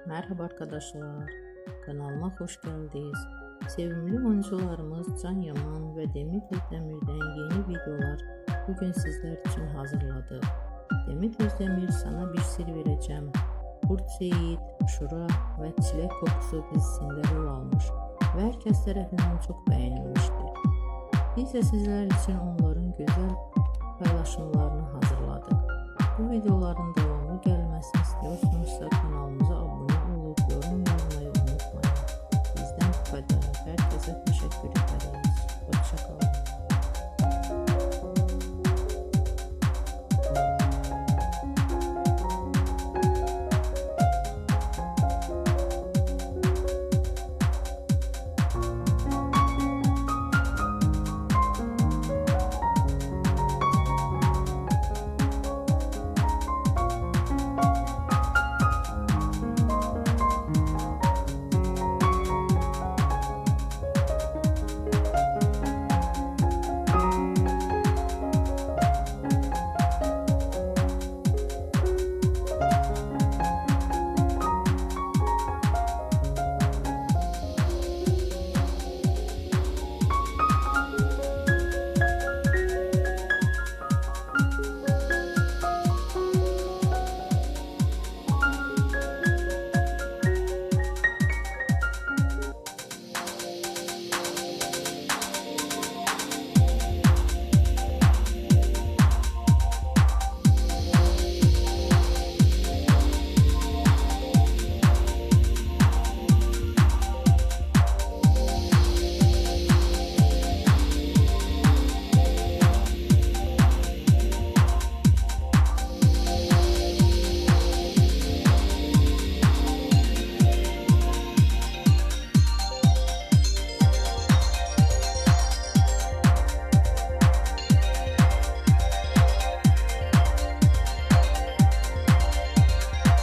Merhaba arkadaşlar, kanalıma hoş geldiniz. Sevimli oyuncularımız Can Yaman ve Demir Özdemir'den yeni videolar bugün sizler için hazırladı. Demir Özdemir sana bir sır vereceğim. Kurt Seyit, Şura ve Çilek Kokusu dizisinde rol almış ve herkes tarafından çok beğenilmiştir. Biz de sizler için onların güzel paylaşımlarını hazırladık. Bu videoların devamı gelmesini istiyorsanız